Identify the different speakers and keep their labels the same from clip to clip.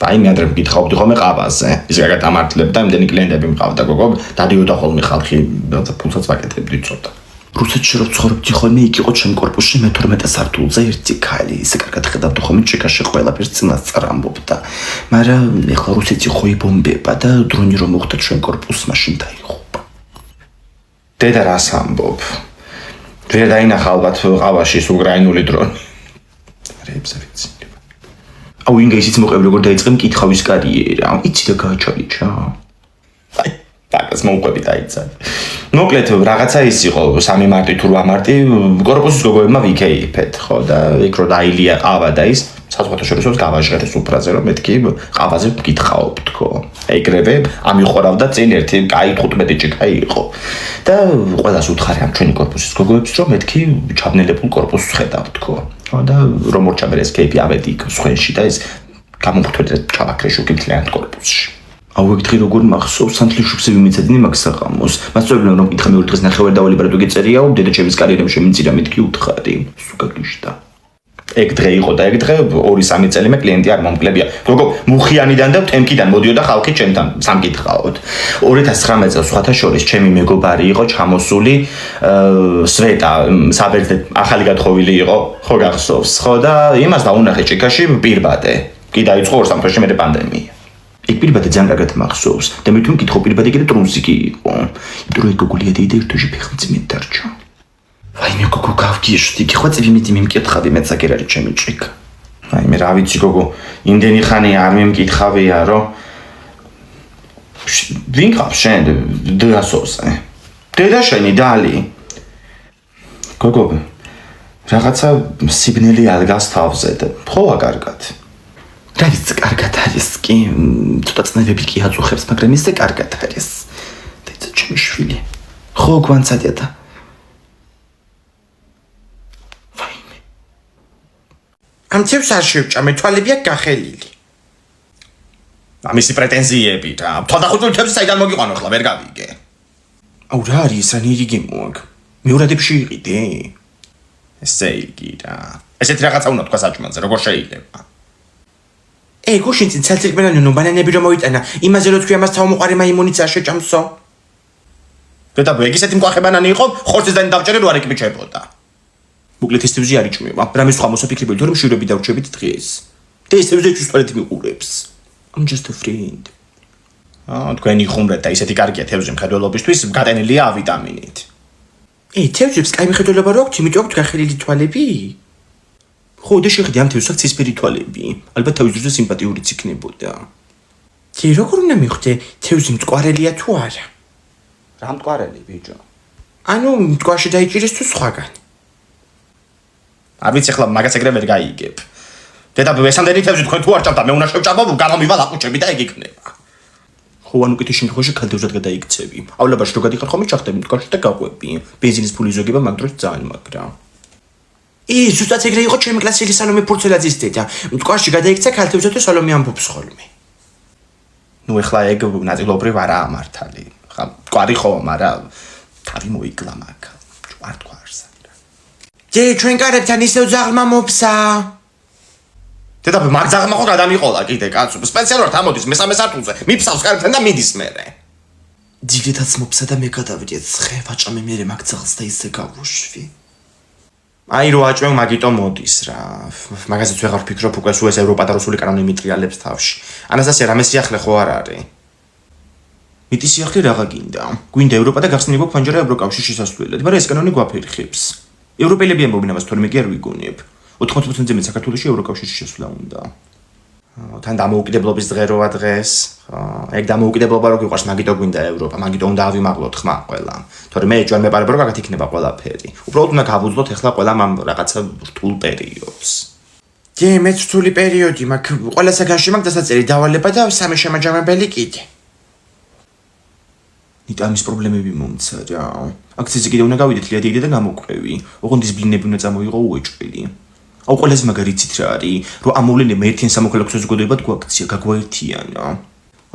Speaker 1: აი მე ადრე მკითხავდი ხოლმე ყავაზე. ის რა გადამართლებდა, იმდენი კლიენტები მყავდა გოგო, დადიოდა ხოლმე ხალხი, ფულსაც ვაკეთებდი ცოტა. რუსეთში რო ცხოვრობდი ხოლმე, იქ იყო ჩემ კორპუსში მე-12 სართულზე ერთი ქალი, ისე კარგად ხედავდი ხოლმე ჭიქაში ყველაფერს წინასწარ ამბობდა. მაგრამ ეხლა რუსეთი ხო იბომბება და დრონი რომ მოხდა ჩვენ კორპუსს მაშინ დაიღუპა. დედა რას ამბობ? ვერ დაინახა ალბათ ყავაში ეს უკრაინული დრონი. რეებზე ვიცი. აუ ინგლისიც მოყევი როგორ დაიწყე მკითხავის კარიერა. იცი და გააჩალიჩა. აი, დაკაც მოუყვები დაიცადი. მოკლედ რაღაცა ის იყო 3 მარტი თუ 8 მარტი კორპუსის გოგოებმა ვიქეიფეთ, ხო და იქ რო დაილია ყავა და ის საზღვარგარეთ გავაჟღერეს უფრაზე რომ მეთქი ყავაზე მკითხაობ თქო. ეგრევე ამიხორავდა წინ ერთი კაი 15 ჭიქა იყო. და ყველას უთხარი ამ ჩვენი კორპუსის გოგოებს რომ მეთქი ჩაბნელებულ კორპუსს ხედავ თქო. და რომ მორჩაბერეს кейპი ავედი იქ სხვენში და ეს გამომხდეთ ჩავაქრე შუქი მთლიანად კორპუსში. აუ ეგ როგორ მახსოვს სანთლიშუქსები მიცედნენ მაგ საღამოს. მასწავლებლად რომ მკითხა მეორე დღეს ნახევარ დავალიბრად უგეწერიაო დედა ჩემის კარიერამ შემიწირა მეთქი უთხარი. სუკაგიშდა. ეგ დღე იყო და ეგ დღე 2-3 წელი მე კლიენტი არ მომკლებია. გოგო მუხიანიდან და თემკიდან მოდიოდა ხალხი ჩემთან სამკითხაოდ. 2019 წელს სხვათა შორის ჩემი მეგობარი იყო ჩამოსული სვეტა საბერძნეთ ახალი გათხოვილი იყო ხო გახსოვს ხო და იმას დაუნახე ჭიქაში პირბადე. კი დაიწყო 2 სამთვეში მერე პანდემია. იქ პირბადე ძალიან კარგად მახსოვს და მე თუ მკითხო პირბადე კიდე ტრუნსიკი იყო. იმიტომ რომ გოგოლია და ერთოში ფეხმძიმედ დარჩა. აი მე გოგო გავგიჟდი, ხო წივი მიმკითხავი მეც აგერ არის ჩემი ჭიქა. აი მე რა ვიცი გოგო, იმდენი ხანი არ მიმკითხავია რომ ვინ ყავს შენ დრასოზე? დედა შენი დალი. გოგო რაღაცა სიგნალი ადგას თავზე და ხოა კარგად. რა ის კარგად არის კი, ცოტა წნევები კი აწუხებს, მაგრამ ისე კარგად არის. და ჩემი შვილი. ხო გვანცადია და ამ თებს არ შევჭამე, თვალები აქვს გახელილი. ამისი პრეტენზიები რა. თვალდახუთული თებს საიდან მოგიყვანო ხლა ვერ გავიგე. აუ რა არის რა ნირი გემოაგ. მეორადებში იყიდე? ესე იგი რა. ესეთ რაღაცა უნდა თქვა საჭმელზე, როგორ შეიძლება? გუშინ წინ ცალცირკბელანი ბანანები რომ მოიტანა, იმაზე რო თქვი ამას თავმოყარი მაიმუნიცია შეჭამსო. დედა ეგ ისეთი მკვახე ბანანი იყო, ხორცისდანი დავჭერე რო არ ეკბიჭებოდა. მოკლედ ეს თევზი არ იჭმება. რამე სხვა მოსაფიქრებელი თუ რომ შვიდები დავრჩებით დღეს. და ეს თევზი ჩვენით მიყურებს. I'm just a friend. თქვენი ხუმრეთ და ისეთი კარგია თევზი მხედველობისთვის, გატენილია ავიტამინით. თევზებს კაი მხედველობა რო აქვს, იმიტომ აქვს გახელილი თვალები? ხო, და შეხედე ამ თევზს აქვს ცისფერი თვალები. ალბათ თავის დროზე სიმპათიურიც იქნებოდა. როგორ უნდა მივხვდე, თევზი მწკვარელია თუ არა? რა მწკვარელი, ბიჭო? ანუ მწკვარში დაიჭირეს თუ სხვაგან? არ ვიცი ახლა მაგას ეგრე ვერ გაიგებ. დედა ესამდენი თევზი თქვენ თუ არ ჭამთ, მე უნდა შევჭამო, გამომივალ აყუჩები და ეგ იქნება. ხო, ანუ კიდე შემთხვევაში ქალთევზად გადაიქცევი. ავლებაში რო გადიხარ ხოლმე ჩახდები მტკვარში და გაყვები. ბენზინის ფული ზოგება მაგ დროს ძალიან მაგრა. ზუსტად ეგრე იყო ჩემი კლასელი სალომე ფურცელაძის დედა. მტკვარში გადაიქცა ქალთევზად და სალომე ამბობს ხოლმე. ნუ ეხლა ეგ ნაწილობრივ არაა მართალი. ხა მტკვარი ხო, მაგრამ თავი მოიკლა მაგ. არ თქვა არსად. ჩვენ კარებთან ისევ ძაღლმა მოფსა. დედა მაგ ძაღლმა ხო გადამიყოლა კიდე კაცო. სპეციალურად ამოდის მესამე სართულზე. მიფსავს კარებთან და მიდის მერე. ძილეთაც მოფსა და მე გადავიდე ცხე ვაჭამე მერე მაგ ძაღლს და ისე გავუშვი. აი რო აჭმევ მაგიტო მოდის რა. მაგაზეც ვეღარ ვფიქრობ უკვე სულ ეს ევროპა და რუსული კანონი მიტრიალებს თავში. ანასტასია რამე სიახლე ხო არ არის? მიტი სიახლე რაღა გინდა? გვინდა ევროპა და გახსნილი გვაქვს ფანჯარა ევროკავშირის შესასვლელად, მაგრამ ეს კანონი გვაფერხებს. ევროპელები ამბობენ ამას, თორემე კი არ ვიგონებ. 80%-ზე მე საქართველოში ევროკავშირის შესვლა უნდა. თან დამოუკიდებლობის დღე როა დღეს. ეგ დამოუკიდებლობა რო გიყვარს, მაგიტო გვინდა ევროპა, მაგიტო უნდა ავიმაღლოთ ხმა ყველა. თორემე ჯვარ მეპარებ რომ გაგათ იქნება ყველაფერი. უბრალოდ უნდა გავუძლოთ ახლა ყველა ამ რაღაცა რთულ პერიოდს. მეც რთული პერიოდი მაქვს. ყველა საგანში მაქვს დასაწერი დავალება და სამი შემაჯამებელი კიდე. ამის პრობლემები მომცა რა. აქციზე კიდე უნდა გავიდეთ ლიადეიდე და გამოკვევი. ოღონდ ის ბლინები უნდა წამოიღო უეჭველი. აუ ყველაზე მაგარი იცით რა არის, რომ ამ მოვლენებმა ერთიან სამოქალაქო საზოგადოებად გვაქცია, გაგვაერთიანა.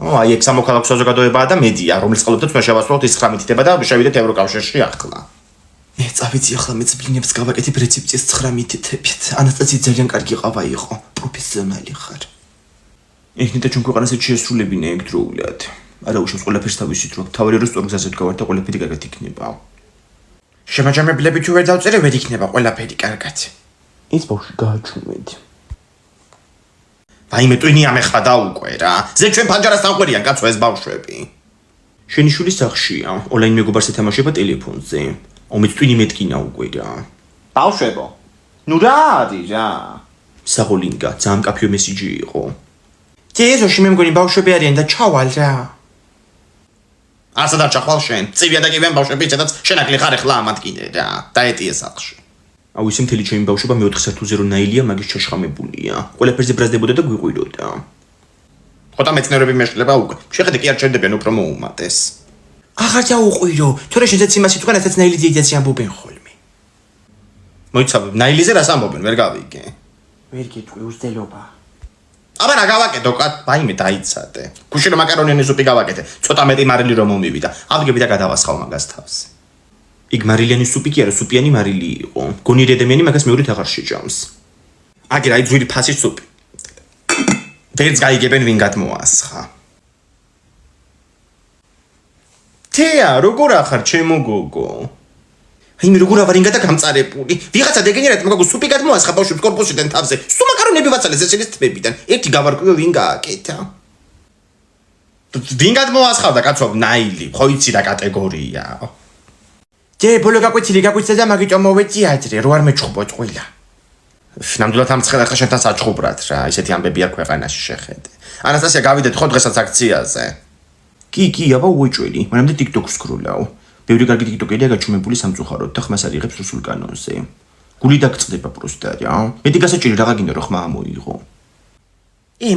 Speaker 1: აი ეგ სამოქალაქო საზოგადოებაა და მედია, რომელიც ყოლობდეთ ჩვენ შევასრულოთ ის 19 თება და შევიდეთ ევროკავშირში ახლა. წავიცი ახლა მეც ბლინებს გავაკეთებ რეცეპციას 19 თებით. ანასტასია ძალიან კარგი ყავა იყო, პროფესიონალი ხარ. ეხნით და ჩვენ ქვეყანას ერთ შეესრულებინა ეგ დროულად. არა უშავს ყველაფერს თავისით რომ თავი რო სწორ გზაზე ვდგავართ და ყველაფერი კარგად იქნება. შემაჯამებლები თუ ვერ დავწერე ვერ იქნება ყველაფერი კარგად. ის ბავშვი გააჩუმეთ. ვაიმე ტვინი ამეხადა უკვე რა. ზე ჩვენ ფანჯარას დამყვერიან კაცო ეს ბავშვები. შენი შული სახშია, ონლაინ მეგობარს ეთამაშება ტელეფონზე. ომით ტვინი მეტკინა უკვე რა. ბავშვებო. ნუ რა არის რა. საღოლინგა, ძალიან კაფეო მესიჯი იყო. ჯეზოში მე მგონი ბავშვები არიან და ჩავალ რა. ასა დაჩახვალ შენ. წივია და კივენ ბავშვები, სადაც შენაკლი ხარ ახლა ამათ კიდე რა. დაეტიე სახში. აუ ისე მთელი ჩემი ბავშვობა მე 4 საათზე რო ნაილია მაგის ჩაშხამებულია. ყველაფერზე ბრაზდებოდა და გვიყვიროდა. ხოთა მეცნიერები მეშლება უკვე. შეხედე კი არ ჩერდებიან უფრო მოუმატეს. აღარ დაუყვირო. თორე შეძაც იმას იტყვენ, რასაც ნაილი ძიძაცი ამბობენ ხოლმე. მოიცავ, ნაილიზე რას ამბობენ, ვერ გავიგე. ვერ გეტყვი უძელობა. აბა რა გავაკეთო, ვაიმე დაიცადე. გუშინ მაკარონიანი სუპი გავაკეთე. ცოტა მეტი მარილი რომ მომივიდა. ავდგები და გადავასხავ მაგას თავს. იქ მარილიანი სუპი კი არა, სუპიანი მარილი იყო. გონიერი ადამიანი მაგას მეორედ აღარ შეჭამს. აგერ აი ძვირი ფასის სუპი. ვერც გაიგებენ ვინ გადმოასხა. თეა, როგორ ახარ ჩემო გოგო? აი მე როგორ ავარინგა და გამწარებული. ვიღაცა დეგენერატი მაგაგო სუპი გადმოასხა ბავშვებს კორპუსიდან თავზე. სულ მაკარონები ვაცალეს ეს ის თმებიდან. ერთი გავარკვიო ვინ გააკეთა. ვინ გადმოასხავდა კაცო ნაილი, ხო იცი რა კატეგორია. ჯე ბოლო გაკვიცდა და მაგიტომ მოვეწი ადრე, რო არ მეჩხუბოთ ყვილა. ნამდვილად ამცხელა ხა შენთან საჩხუბრად რა, ისეთი ამბები არ ქვეყანაში შეხედე. ანასტასია გავიდეთ ხო დღესაც აქციაზე. კი, აბა უეჭველი, მანამდე TikTok-ს სკროლავ. ბევრი კარგი TikTok-ერია გაჩუმებული სამწუხაროდ და ხმას არიღებს რუსულ კანონზე. გული დაგწდება პროსტა რა. მეტი გასაჭირი რა გინდა რომ ხმა ამოიღო.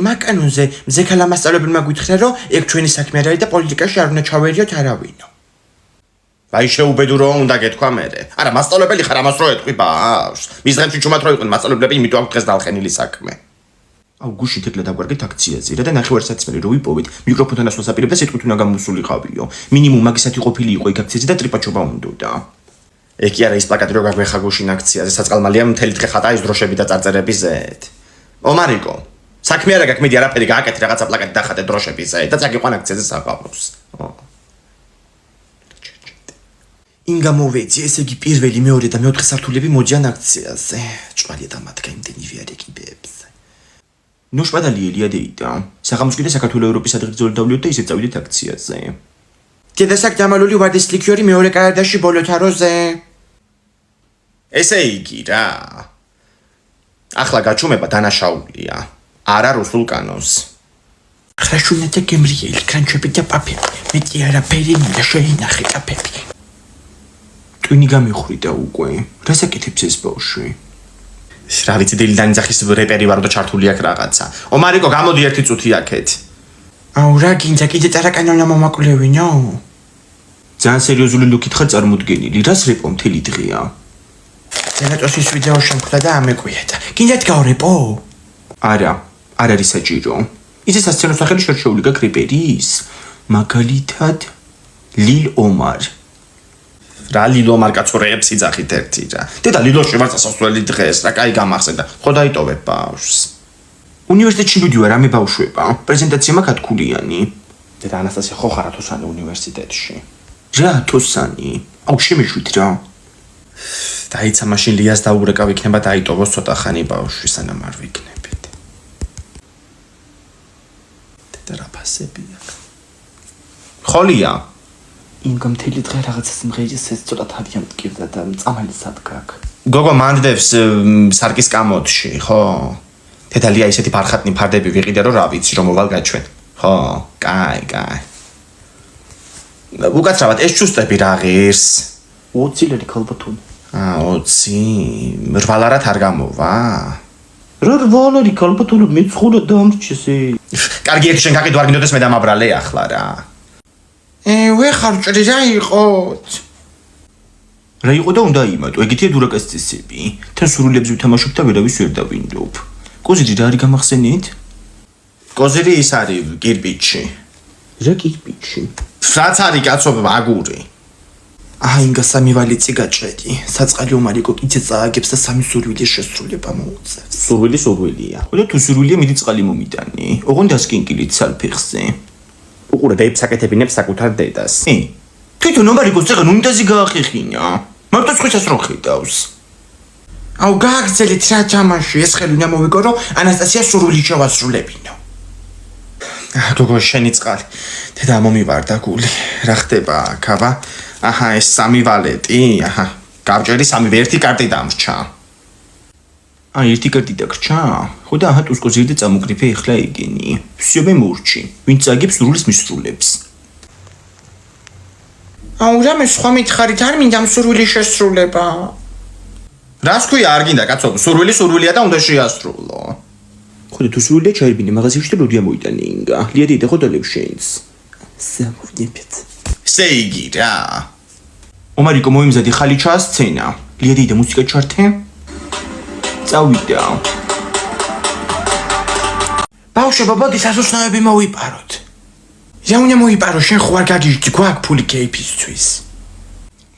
Speaker 1: მაგ კანონზე მზექალა მასწავლებელმა გითხრა რომ ეგ ჩვენი საქმე არ არის და პოლიტიკაში არ უნდა ჩავერიოთ არავინო. აი შეუბედურო უნდა გეთქვა მერე. არა მასწავლებელი ხარ ამას რო ეთქვი ბავშვს. მის დღემში ჩუმად რო იყვნენ მასწავლებლები, იმიტომ აქვს დღეს დაალხენილი საქმე. აუ გუშინ ეკლა დავგვარგეთ აქციაზე რა და ნახევარსაცმელი რო ვიპოვით, მიკროფონთან ასვას აპირებდა სიტყვით უნდა გამოსულიყავიო. მინიმუმ მაგისათი ყოფილი იყო იქ აქციაზე და ტრიპაჩობა უნდოდა. ეგ კი არა ის პლაკატი რო გაგვეხა გუშინ აქციაზე, საწყალმალია მთელი დღე ხატა ის დროშები და წარწერები ზეთ. ომარიკო, საქმე არა გაქვს, მედი არაფერი გააკეთე რაღაცა პლაკატი დახატე დროშების ზეთ და წაგიყვან აქციაზე საყავროს. ინგა მოვეცი, ესე იგი პირველი, მეორე და მეოთხე სართულები მოდიან აქციაზე. ჭვალია და მათგა იმდენი ვიარეკიბებს. ნუ შპადალი ელია დეიდა. საღამოს კიდე საქართველოს ევროპის ადრგრძელი დავლიოთ და ისე წავიდეთ აქციაზე. დედასაკ დამალული ვარდის ლიქიორი მეორე კარადაში ბოლოთაროზე. ესე იგი რა. ახლა გაჩუმება დანაშაულია. არა რუსულ კანონს. ხრაშუნეთა გემრიელი კრანჩები და პაპები. მეტი არაფერი მინდა შეინახე კაფები. ტვინი გამიხვიდა უკვე. რას აკეთებს ეს ბავშვი? რა ვიცი დილიდან ძახის რეპერი ვარ და ჩართული აქ რაღაცა. ომარიკო გამოდი ერთი წუთი აქეთ. აუ რა გინდა კიდე ტარაკანონა მომაკლევინო? ძალიან სერიოზული ლუკით ხარ წარმოდგენილი. რას რეპო მთელი დღეა? ზენატოსის ვიდეო შემხვდა და ამეკვია და გინდათ გავრეპო? არა, არ არის საჭირო. ისე სასცენო სახელი შერჩეული გაქვს რეპერის. მაგალითად ლილ ომარ. რა ლილო მარკაცორეებს იძახით ერთი რა. დედა ლილოში ვარ სასასვლელი დღეს რა, კაი გამახსენდა. ხო დაიტოვებ ბავშვს. უნივერსიტეტში მივდივარ რამე ბავშვება. პრეზენტაცია მაქვს ათქულიანი. დედა ანასტასია ხო ხარ ათოსანი უნივერსიტეტში? რა ათოსანი? აუ შემეშვით რა. დაიცა მაშინ ლიას დაუბრეკავ იქნება დაიტოვოს ცოტა ხანი ბავშვი სანამ არ ვიქნებით. დედა რა ფასები აქვს? ხოლია ინგა მთელი დღე რაღაცას მღერის ეს ცოტა თავი ამტკივდა და წამალი სადგაკ. გოგო მანდებს სარკის კამოდში, ხო? დედალია ისეთი ფარხატნი ფარდები ვიყიდე რომ რა ვიცი რომ მოვალ გაჩვენ. ხო, კაი. უკაცრავად ეს ჩუსტები რა ღირს? 20 ლარი ქალბატონი. 20. რვალარად არ გამოვა? რა რვალარი ქალბატონი მეცხრა დამრჩეს. კარგი ეგ შენ გაყიდო არ გინდოდეს მე დამაბრალე ახლა რა. ვეხარ ჭრი რა იყოთ? რა იყო და უნდა იმატო, ეგეთია დურაკას წესები. თან სრულიებს ვითამაშობ და ვერავის ვერ დავინდობ. კოზირი რა არის გამახსენით? კოზირი ის არის კირპიჩი. რა კირპიჩი? რაც არის კაცო აგური. ინგა სამი ვალიცი გაჭრედი. საწყალი ომარიკო კიდე წააგებს და სამი სურვილის შესრულება მოუწევს. სურვილია. ხოლო თუ სურვილია მიდი წყალი მომიტანი. ოღონდ დასკინკილით სალფეხზე. უყურე და იფსაკეთებინებს საკუთარ დედას. თვითონ ომარიკოს წეგან უნიტაზი გაახიხინა. მარტო სხვისას რო ხედავს. გააგრძელეთ რა ჯამაში ეს ხელი უნდა მოვიკო რომ ანასტასია სურვილი შევასრულებინო. გოგო შენი წყალი. დედა მომივარდა გული. რა ხდება ქავა? ეს სამი ვალეტი. გავჭერი სამი ერთი კარტი დამრჩა. ერთი კარტი დაგრჩა? ხო და ტუსკო ზირდე წამოგრიფე ეხლა ეგენი. ვსიობე მურჩი. ვინც წაგებს სრულის მისრულებს. რამე სხვა მითხარით არ მინდა სურვილი შესრულება. რას ქვია არ გინდა კაცო? სურვილია და უნდა შეასრულო. ხო და თუ სურვილია ჩაერბინე მაღაზიაში და ლოდია მოიტანე ინგა. ლიადი და ხოდალებ შეინს. სამოვდებით. სეიგი რა. ომარიკო მოიმზადი ხალი ჩაასცენა. ლიადი და მუსიკა ჩართე. წავიდა. ბავშვებო, მოდი სასუსნაები მოვიპაროთ. რა უნდა მოიპარო? შენ ხო არ გაგიჟდი გვაქვს ფული კეიფისთვის.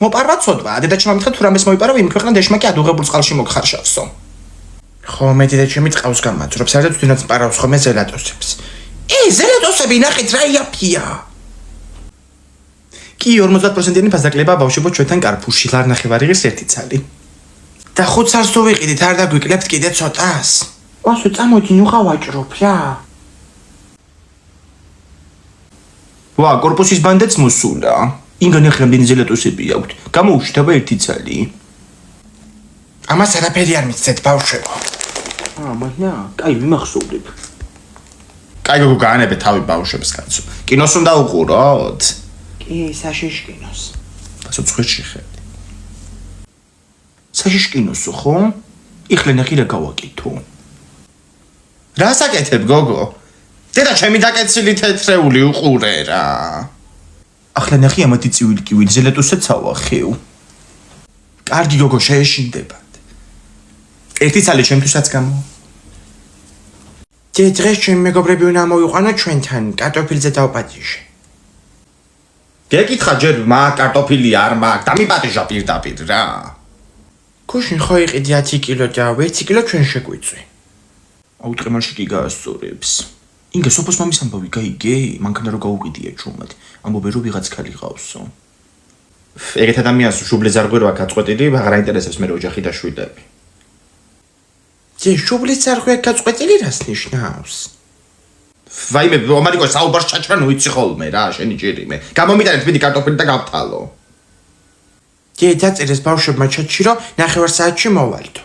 Speaker 1: მოპარვა ცოდვა, დედა ჩემამითხა თუ რამეს მოიპარო, იმ ქვეყნა დეშმაკი ადუღებულ წყალში მოგხარშავსო. ხო, მე დედა ჩემი წყავს გამაძრობს, საერთოდ თვითონაც პარავს ხოლმე ზელატოსებს. ზელატოსები ნახეთ რა იაფია. კი 50%-იანი ფასდაკლება ბავშვებო ჩვენთან კარფურში ლარ ნახევარიღის ერთი ცალი. და 5 წელს თუ ვიყიდით, არ დაგვიკლებთ კიდე ცოტას. ვასო წამოდი ნუ ხავაჭრობ რა. კორპუსის ბანდაც მოსულა. ინგა ნახე რამდენი ზელატოსები აქვთ. გამოუშვით ერთი ცალი. ამას არაფერი არ მიცეთ ბავშვებო. მანია, კაი მიმახსოვრებ. კაი გოგო გაანებე თავი ბავშვებს კაცო. კინოს უნდა უყუროთ. კი, საშიში კინოს. ცოცხლში ხედი. საშიში კინოსო ხო? იხლა ნახე რა გავაკეთო. რა საკეთებ გოგო? დედა ჩემი დაკეცილი თეთრეული უყურე რა. ახლა ნახე ამათი წივილი კივილი ზელატოსაც ავახეო. კარგი გოგო შეეშინდებათ. ერთი ცალი ჩემთვისაც გამო. დღეს ჩემი მეგობრები უნდა მოვიყვანო ჩვენთან, კარტოფილზე დავპატიჟე. გეკითხა ჯერ მაგ კარტოფილი არ მაგ, დამიპატიჟა პირდაპირ რა. ქუშინ ხო იყიდი 10 კილო და 1 კილო ჩვენ შეგვიწვი. აუტყემარში კი გაასწორებს. ინგა სოფოს მამის ამბავი გაიგე, მანქანა რო გაუყიდია ჩუმად. ამბობენ რომ ვიღაც ქალი ყავსო. ეგეთ ადამიანს შუბლი ზარღვი რო გაწყვეტილი, აღარ აინტერესებს მე ოჯახი და შვილები. შუბლის ზარღვი გაწყვეტილი რას ნიშნავს? ვაიმე, ომარიკო საუბარს ჩაჭრა ნუ იცი ხოლმე რა, შენი ჭირიმე. გამომიტანეთ მიდი კარტოფილი და გავთალო. დაწერეს ბავშვებმა ჩატში რომ 9 საათში მოვალდო.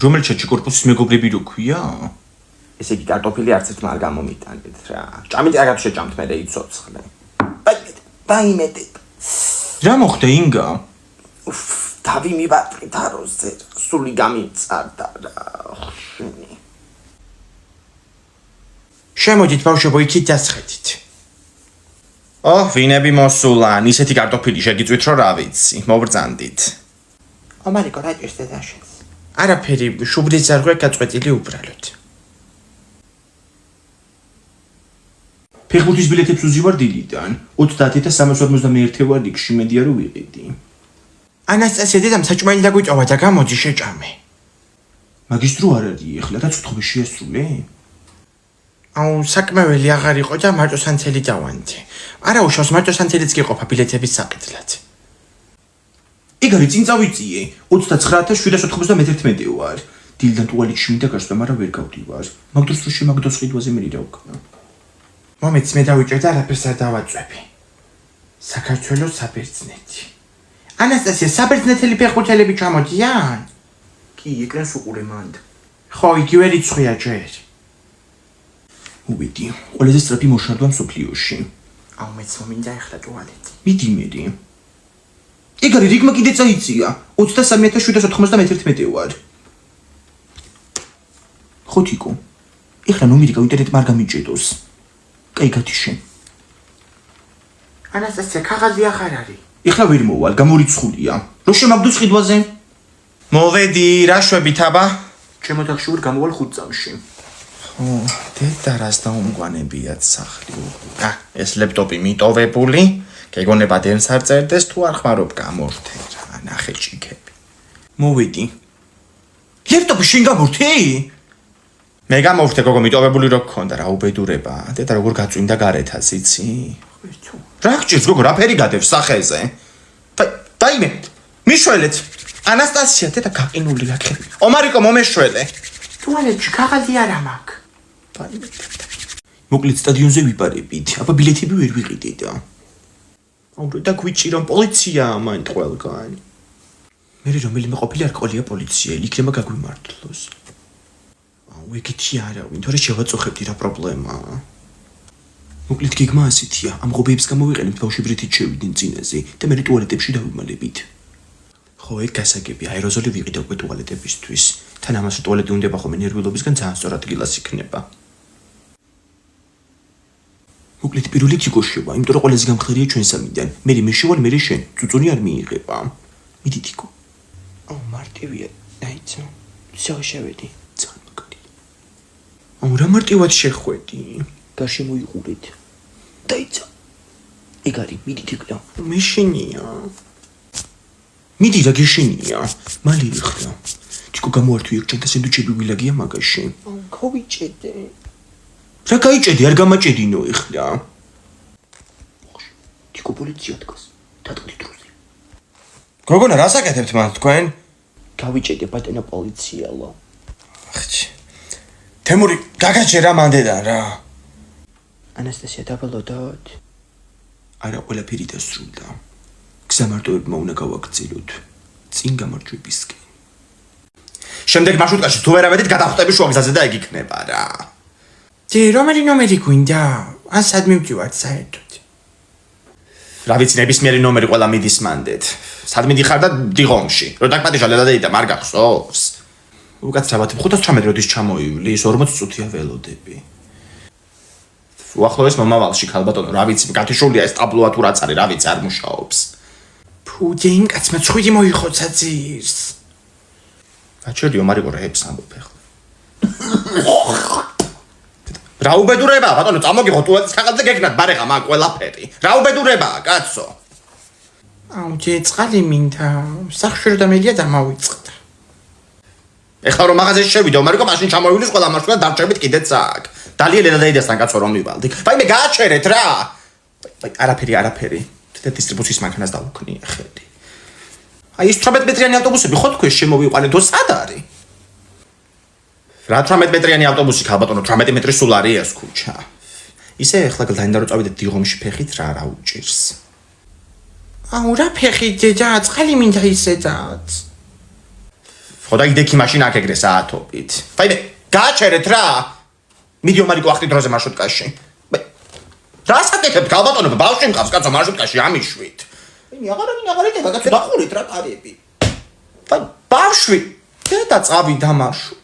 Speaker 1: რომელი ჩატში კორპუსის მეგობრები რო ქვია? ესე იგი კარტოფილი არც ერთმა არ გამომიტანეთ რა. ჭამით აგად შეჭამთ მე იცოცხლე. ვაიმედე. რა მოხდა ინგა? თავი მივატყით აროზე, სული გამიწარდა რა. შემოდით ბავშვებო იქით დასხედით. ვინები მოსულან, ისეთი კარტოფილი შეგიწვით რომ რა ვიცი, მოვბრძანდით. ომარიკო რა ჭირს დედაშენს? არაფერი, შუბლის ზარღვი გაწყვეტილი უბრალოდ. ფეხბურთის ბილეთებს უზივარ დილიდან, 30,351 ვარ რიგში მედია რო ვიყიდი. ანასტასია დედამ საჭმელი დაგვიტოვა და გამოდი შეჭამე. მაგის დრო არ არის ეხლა და ცოტხები შეასრულე? საკმეველი აღარ იყო და მარტო სანცელი დავანდი. არა უშავს მარტო სანცელიც გიყოფა ბილეთების საყიდლად. ეგ არის წინ წავიწიე, 29,791 ვარ. დილიდან ტუალეტში მინდა გასვლა, მაგრამ ვერ გავდივარ. მაგ დროს რო შემაგდოს ყიდვაზე მე რა ვქნა. მომეც მე დავიჭერ და არაფერს არ დავაწვევი. საქართველოს საბერძნეთი. ანასტასია, საბერძნეთელი ფეხბურთელები ჩამოდიან? კი, ეკრანს უყურე მანდ. ხო, იგივე რიცხვია ჯერ. უბედი, ყველაზე სწრაფი მოშარდვა მსოფლიოში. მეც მომინდა ეხლა ტუალეტი. მიდი მერი. ეგ არის რიგმა კიდე წაიწია, 23,791 ვარ. ხო თიკო, ეხლა ნომერი გაინტერნეტ არ გამიჭედოს. კაი გათიშე. ანასტასია, ქაღალდი აღარ არის. ეხლა ვერ მოვალ, გამორიცხულია. რო შემაგდოს ყიდვაზე? მოვედი, რა შვებით აბა? ჩემო თახში ვარ გამოვალ 5 წამში. დედა რას დაუმგვანებიათ სახლი. ეს ლეპტოპი მიტოვებული, გეგონება დენს არ წერდეს თუ არ ხმარობ გამორთე რა ნახე ჭიქები მოვიდი ლეპტოპი შენ გამორთე მე გამორთე გოგო მიტოვებული რო გქონდა რა უბედურება დედა როგორ გაწვიმდა გარეთაც იცი რა გჭირს გოგო რა ფერი გადევს სახეზე დაიმე მიშველეთ ანასტასია დედა გაყინული რა ხე ომარიკო მომეშველე
Speaker 2: ტუალეტში ქაღალდი არა მაქვს
Speaker 1: მოკლედ სტადიონზე ვიპარებით აბა ბილეთები ვერ ვიყიდე და აუ და გვიჭირა პოლიცია მან ყველგან მე რომელიმე ყოფილი არ ყოლია პოლიცია იქნება გაგვიმართლოს აუ ეგეთი არავინ თორე შევაწუხებდი რა პრობლემაა მოკლედ გეგმა ასეთია ამ ღობეებს გამოვიყენებთ ბავშვებრითით შევიდნენ წინაზე და მე ტუალეტებში დავიმალებით ხო ეგ გასაგები აეროზოლი ვიყიდე უკვე ტუალეტებისთვის თან ამას ტუალეტი უნდა ხომ ნერვიულობისგან ძალიან სწორად ადგილას იქნება მოკლედ პირველი თიკოშება იმიტომ რომ ყველაზე გამხდარია ჩვენ სამიდან მე მეშევალ მე შენ წუწუნი არ მიიღება მიდი თიკო
Speaker 2: აუ მარტივია დაიცა შევშევედი
Speaker 1: ძალიან მაგარი აუ რა მარტივად შეხვედი
Speaker 2: გაშემოიყურეთ დაიცა ეგ არის მიდი თიკო
Speaker 1: მე შენია მიდი რა გეშენია მალე იხდა თიკო გამოართვი ერთ ჩანთა სენდვიჩები ვილაგია მაგაში
Speaker 2: აუ გავიჭედე
Speaker 1: რა გაიჭედი არ გამაჭედინო ეხლა
Speaker 2: თიკო პოლიცია დგას დატყდი დროზე
Speaker 1: გოგონა რას აკეთებთ მან თქვენ
Speaker 2: გავიჭედე ბატონო პოლიციალა
Speaker 1: ახჩი თემური გაგაჭერა მანდედან რა
Speaker 2: ანასტასია დაბალოდოთ
Speaker 1: არა ყველაფერი დასრულდა გზამარტოებმა უნდა გავაგრძელოთ წინ გამარჯვებისკენ შემდეგ მარშრუტკაში თუ ვერ ამედით გადავხტები შუაგზაზე და ეგ იქნება რა
Speaker 2: დი რომელი ნომერი გვინდა ან სად მივდივართ საერთოდ
Speaker 1: რა ვიცი ნებისმიერი ნომერი ყველა მიდის მანდეთ სად მიდიხარ და დიღომში რო დაგპატიჟა ლელა და არ გახსოვს უკაცრავად 5-19 როდის ჩამოივლის 40 წუთია ველოდები უახლოეს მომავალში ქალბატონო რა ვიცი გათიშულია ეს ტაბლოა თუ რაც არის რა ვიცი არ მუშაობს
Speaker 2: ფუძე იმ კაცმა ცხვირი მოიხოცა ძირს
Speaker 1: გაჩერდიო მარიკო რეებს ამბობ ახლა რა უბედურებაა ბატონო წამოგიღო ტუალეტის ქაღალდზე გეკნათ ბარეხა მაგ ყველაფერი რა უბედურებაა კაცო
Speaker 2: აუ ჯეწყალი მინდა სახშურო და მელია დამავიწყდა
Speaker 1: ეხლა რომ მაღაზიაში შევიდე მარიკო მაშინ ჩამოივლის ყველა მარშრუტად დარჩებით კიდეც აქ დალია ლელადაიდასთან კაცო რომ მივალდი ვაიმე გააჩერეთ რა არაფერი და დისტრიბუციის მანქანას დავუქნი ხედი აი ეს 18 მეტრიანი ავტობუსები ხო თქვენ შემოვიყვანეთ სად არის რა 18 მეტრიანი ავტობუსი ქალბატონო 18 მეტრი სულ არის ეს ქუჩა ისე ეხლა გლდანდა რომ წავიდეთ დიღომში ფეხით რა უჭირს
Speaker 2: აუ რა ფეხით და წყალი მინდა ისედაც
Speaker 1: ხო და იდექი მაშინ აქ ეგრე საათობით ვაიმე გააჩერეთ რა მიდიო მარიკო ახტი დროზე მარშრუტკაში რა საკეთებთ ქალბატონო ბავშვი მყავს კაცო მარშრუტკაში ამიშვით ვინი აღარ იტევა კაცო დახურით რა კარები ვაი ბავშვი და წავიდა მარშრუტ